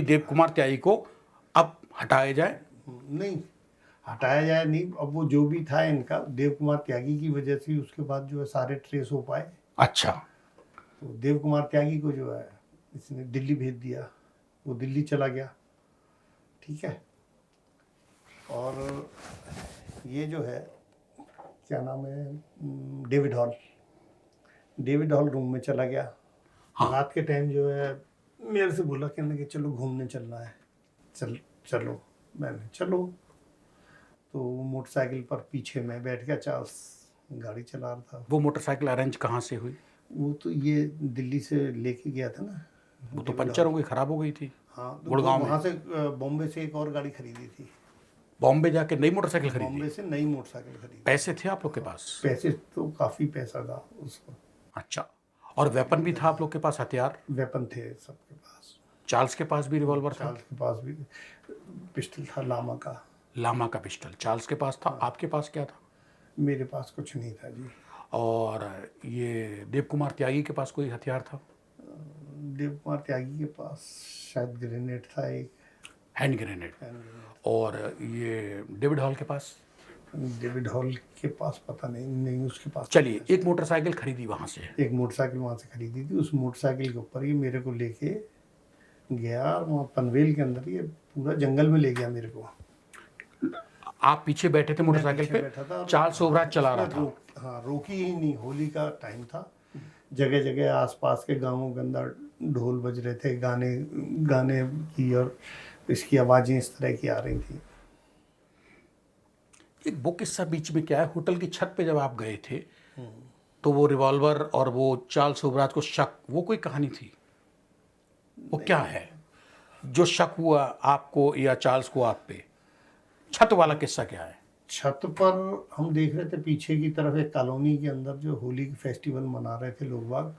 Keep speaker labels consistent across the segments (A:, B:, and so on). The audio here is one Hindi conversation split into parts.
A: देव कुमार त्यागी को अब हटाया जाए?
B: नहीं, हटाया जाए नहीं, अब वो जो भी था इनका देव कुमार त्यागी की वजह से उसके बाद जो है सारे ट्रेस हो पाए।
A: अच्छा।
B: तो देव कुमार त्यागी को जो है इसने दिल्ली भेज दिया, वो दिल्ली चला गया, ठीक है। और ये जो है क्या नाम है, डेविड हॉल रूम में चला गया।
A: हाँ।
B: रात के टाइम जो है मेरे से बोला, कहने कि चलो घूमने चलना है, चलो। मैंने चलो, तो मोटरसाइकिल पर पीछे मैं बैठ गया, चार्ल्स गाड़ी चला रहा था।
A: वो मोटरसाइकिल अरेंज कहाँ से हुई?
B: वो तो ये दिल्ली से लेके गया था ना।
A: वो तो पंचर हो गई, खराब हो गई थी।
B: हाँ, तो
A: गुड़गांव में
B: वहाँ से बॉम्बे से एक और गाड़ी खरीदी थी।
A: बॉम्बे जाके नई मोटरसाइकिल खरीदी?
B: बॉम्बे से नई मोटरसाइकिल खरीदी।
A: पैसे थे आप लोग के पास?
B: पैसे तो काफ़ी पैसा था उसको।
A: अच्छा। और वेपन भी था आप लोग के पास, हथियार?
B: वेपन थे सबके पास।
A: चार्ल्स के पास भी रिवॉल्वर था?
B: चार्ल्स के पास भी पिस्टल था, लामा का।
A: लामा का पिस्टल चार्ल्स के पास था। आपके पास क्या था?
B: मेरे पास कुछ नहीं था जी।
A: और ये देव कुमार त्यागी के पास कोई हथियार था?
B: देव कुमार त्यागी के पास शायद ग्रेनेड था, एक
A: हैंड ग्रेनेड। और ये डेविड हॉल के पास?
B: डेविड हॉल के पास पता नहीं उसके पास।
A: चलिए, एक मोटरसाइकिल खरीदी वहाँ से?
B: एक मोटरसाइकिल वहाँ से खरीदी थी। उस मोटरसाइकिल के ऊपर ही मेरे को लेके गया, और वहाँ पनवेल के अंदर ये पूरा जंगल में ले गया मेरे को।
A: आप पीछे बैठे थे मोटरसाइकिल पे?
B: बैठा था,
A: चार्ल्स ओबराज चला रहा था?
B: हाँ, रोकी ही नहीं। होली का टाइम था, जगह जगह आसपास के गांवों के अंदर ढोल बज रहे थे, गाने की और इसकी आवाज़ें इस तरह की आ रही थी।
A: एक वो किस्सा बीच में क्या है, होटल की छत पे जब आप गए थे तो वो रिवॉल्वर और वो चार्ल्स ओबराज को शक, वो कोई कहानी थी? वो क्या है जो शक हुआ आपको या चार्ल्स को आप पे? छत वाला किस्सा क्या है?
B: छत पर हम देख रहे थे पीछे की तरफ एक कॉलोनी के अंदर जो होली की फेस्टिवल मना रहे थे लोग बाग,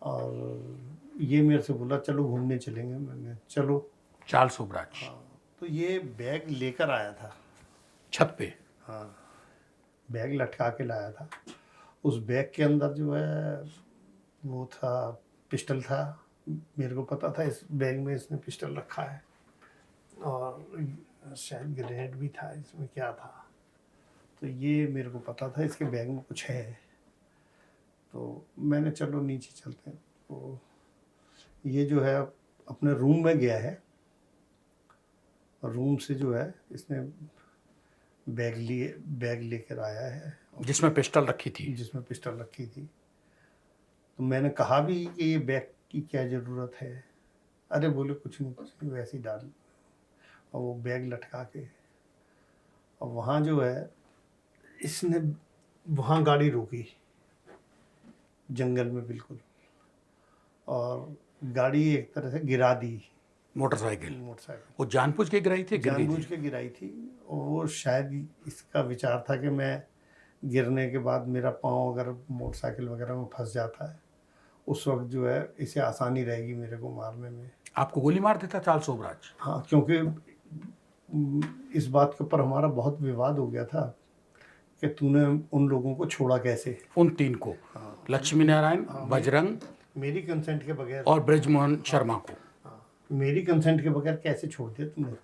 B: और ये मेरे से बोला चलो घूमने चलेंगे। मैंने चलो।
A: चार्ल्स ओबराज?
B: हाँ, तो ये बैग लेकर आया था
A: छत पे?
B: हाँ, बैग लटका के लाया था। उस बैग के अंदर जो है वो था, पिस्टल था। मेरे को पता था इस बैग में इसने पिस्टल रखा है, और शायद ग्रेनेड भी था इसमें, क्या था तो ये मेरे को पता था इसके बैग में कुछ है। तो मैंने चलो नीचे चलते हैं। तो ये जो है अपने रूम में गया है, और रूम से जो है इसने बैग लेकर आया है
A: जिसमें पिस्टल रखी थी?
B: जिसमें पिस्टल रखी थी। तो मैंने कहा भी कि ये बैग की क्या ज़रूरत है? अरे बोले कुछ नहीं वैसे ही डाल। और वो बैग लटका के, और वहाँ जो है इसने वहाँ गाड़ी रोकी जंगल में बिल्कुल, और गाड़ी एक तरह से गिरा दी।
A: मोटरसाइकिल वो जानबूझ के गिराई थी?
B: जानबूझ के गिराई थी। और वो शायद इसका विचार था कि मैं गिरने के बाद मेरा पाँव अगर मोटरसाइकिल वगैरह में फंस जाता है, उस वक्त जो है इसे आसानी रहेगी मेरे को मारने में।
A: आपको गोली मार देता चार्ल्स ओबराज?
B: हाँ, क्योंकि इस बात के ऊपर हमारा बहुत विवाद हो गया था कि तूने उन लोगों को छोड़ा कैसे,
A: उन तीन को?
B: हाँ,
A: लक्ष्मी नारायण, बजरंग
B: मेरी कंसेंट के बगैर,
A: और ब्रजमोहन शर्मा को।
B: हाँ, मेरी कंसेंट के बगैर कैसे छोड़ दिया तूने?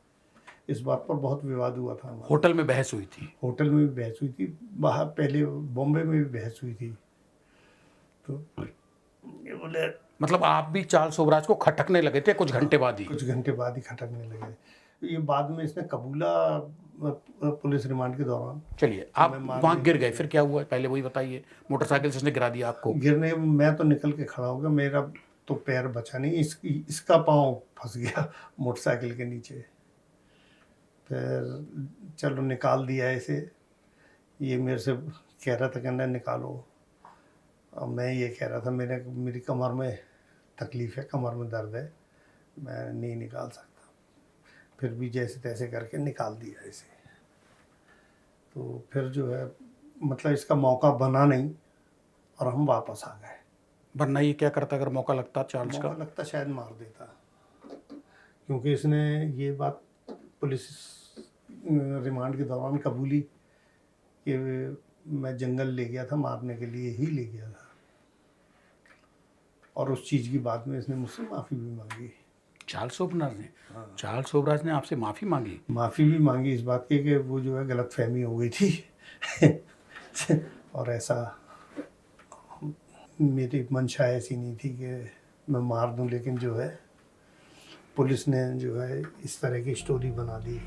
B: इस बात पर बहुत विवाद हुआ था।
A: होटल में बहस हुई थी?
B: होटल में भी बहस हुई थी, बाहर पहले बॉम्बे में भी बहस हुई थी। तो ये बोले,
A: मतलब आप भी चार्ल्स ओबराज को खटकने लगे थे कुछ घंटे बाद ही?
B: कुछ घंटे बाद ही खटकने लगे। ये बाद में इसने कबूला पुलिस रिमांड के दौरान।
A: चलिए, आप वहाँ गिर गए, फिर क्या हुआ पहले वही बताइए। मोटरसाइकिल से इसने गिरा दिया आपको?
B: गिरने मैं तो निकल के खड़ा हो गया, मेरा तो पैर बचा नहीं, इसका पाँव फंस गया मोटरसाइकिल के नीचे। फिर चलो निकाल दिया इसे। ये मेरे से कह रहा था कहना निकालो, और मैं ये कह रहा था मेरी कमर में तकलीफ़ है, कमर में दर्द है, मैं नहीं निकाल सकता। फिर भी जैसे तैसे करके निकाल दिया इसे। तो फिर जो है मतलब इसका मौका बना नहीं, और हम वापस आ गए।
A: वरना ये क्या करता अगर मौका लगता चार्ल्स का?
B: मौका लगता शायद मार देता, क्योंकि इसने ये बात पुलिस रिमांड के दौरान कबूली कि मैं जंगल ले गया था, मारने के लिए ही ले गया था। और उस चीज़ की बाद में इसने मुझसे माफ़ी भी मांगी।
A: चार्ल्स सोबराज ने, चार्ल्स सोबराज ने आपसे माफ़ी मांगी?
B: माफ़ी भी मांगी इस बात की कि वो जो है गलतफहमी हो गई थी और ऐसा मेरी मंशा ऐसी नहीं थी कि मैं मार दूं, लेकिन जो है पुलिस ने जो है इस तरह की स्टोरी बना दी।